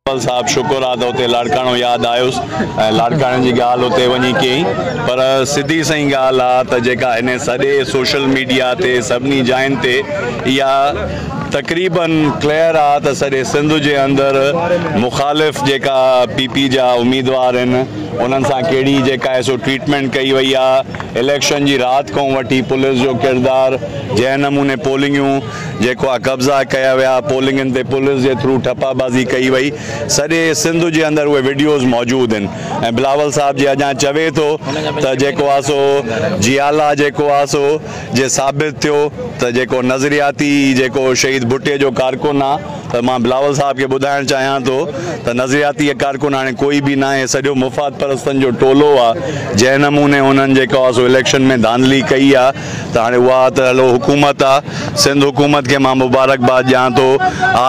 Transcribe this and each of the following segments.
साहब शुक्र आहे त उते लाड़काणो यादि आयुसि ऐं लाड़काणे जी ॻाल्हि उते वञी कई, पर सिधी सही ॻाल्हि आहे त जेका हिन सॼे सोशल मीडिया ते सभिनी जायुनि ते इहा तक़रीबन क्लियर आहे त सॼे सिंध जे अंदरि मुख़ालिफ़ जेका पीपी जा उम्मीदवार आहिनि उन्हनि सां कहिड़ी जेका आहे सो ट्रीटमेंट कई वई आहे। इलेक्शन जी राति खां वठी पुलिस जो किरदारु, जंहिं नमूने पोलिंगियूं जेको आहे कब्ज़ा कया विया, पोलिंगनि ते पुलिस जे थ्रू ठपाबाज़ी कई वई, सॼे सिंध जे अंदरि उहे वीडियोज़ मौजूदु आहिनि। ऐं बिलावल साहब जी अञा चवे थो त जेको आहे सो जियाला जेको आहे सो जे साबित थियो त जेको नज़रियाती जेको शहीद भुट्टे जो कारकुन आहे, त मां बिलावल साहब खे ॿुधाइणु चाहियां थो त नज़रियाती कारकुन हाणे कोई बि न आहे, सॼो मुफ़ाद परस्तनि जो टोलो आहे। जंहिं नमूने उन्हनि जेको आहे सो इलेक्शन में धांधली कई आहे, त हाणे उहा त हलो हुकूमत आहे, सिंध हुकूमत खे मां मुबारकबाद ॾियां थो,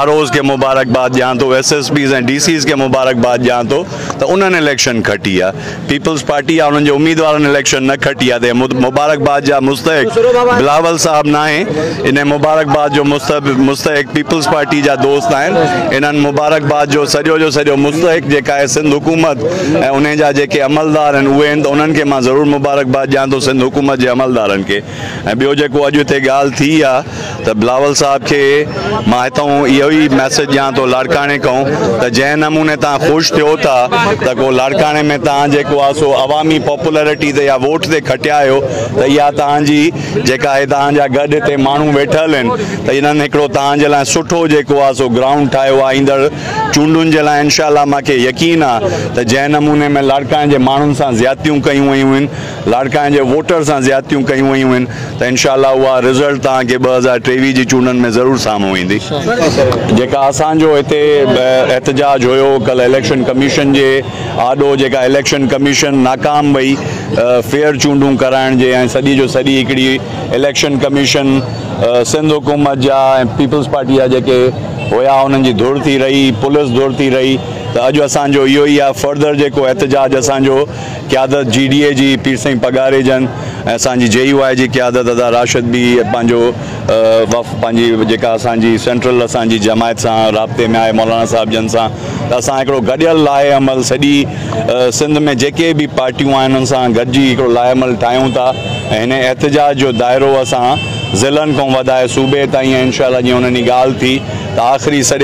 ROs खे मुबारकबाद ॾियां थो, SSPs ऐं DCs खे मुबारकबाद ॾियां थो त उन्हनि इलेक्शन खटी आहे। पीपल्स पार्टी आहे, उन्हनि जे उम्मीदवारनि इलेक्शन न खटी आहे, त मुबारकबाद जा मुस्तहिक बिलावल साहब न आहे, इन मुबारकबाद जो मुस्तहिक पीपल्स पार्टी जा दोस्त आहिनि। इन्हनि मुबारकबाद जो सॼो मुस्तहिक जेका आहे सिंध हुकूमत ऐं उन जा जेके अमलदार आहिनि उहे आहिनि, त उन्हनि खे मां ज़रूरु मुबारकबाद ॾियां थो, सिंध हुकूमत जे अमलदारनि खे। ऐं ॿियो जेको अॼु हिते ॻाल्हि थी आहे त बिलावल साहब खे मां हितां इहो ई मैसेज ॾियां थो लाड़काणे खां त जंहिं नमूने तव्हां ख़ुशि थियो था त को लाड़काणे में तव्हां जेको आहे सो अवामी पॉपुलरिटी ते या वोट ते खटिया आहियो, त इहा तव्हांजी जेका आहे तव्हांजा गॾु हिते माण्हू वेठल आहिनि, त इन्हनि हिकिड़ो तव्हांजे लाइ सुठो जेको आहे सो ग्राउंड ठाहियो आहे ईंदड़ चूंडुनि जे लाइ। इंशाअल्लाह मूंखे यकीन आहे त जंहिं नमूने में लाड़काणे जे माण्हुनि सां ज़्यादतियूं कयूं वयूं आहिनि, लाड़काणे जे वोटर सां ज़्यादतियूं कयूं वयूं आहिनि, त इंशाअल्लाह उहा रिज़ल्ट तव्हांखे 2023 जी चूंडनि में ज़रूरु साम्हूं ईंदी। जेका असांजो हिते एहतजाज हुयो कल्ह इलेक्शन कमीशन जे आॾो, जेका इलेक्शन कमीशन नाकाम वई फेयर चूंडूं कराइण जे, ऐं सॼी जो सॼी हिकिड़ी इलेक्शन कमीशन सिंध हुकूमत जा ऐं पीपल्स पार्टी जा जेके हुया उन्हनि जी धुर थी रही, पुलिस धुर थी रही, त अॼु असांजो इहो ई आहे फर्दर जेको एहतजाज असांजो क़यादत GDA जी पीर साईं पगारे जन ऐं असांजी JUI जी क़यादत अदा राशिद बि पंहिंजो पंहिंजी जेका असांजी सेंट्रल असांजी जमायत सां राब्ते में आहे मौलाना साहब जन सां, त असां हिकिड़ो गॾियल लाहे अमल सॼी सिंध में जेके बि पार्टियूं आहिनि उन्हनि सां गॾिजी हिकिड़ो लाहे अमल ठाहियूं था। ऐं हिन एहतजाज जो दाइरो असां ज़िलनि खां वधाए सूबे ताईं, इंशाअल्लाह जीअं उन्हनि जी ॻाल्हि थी त आख़िरी सॼे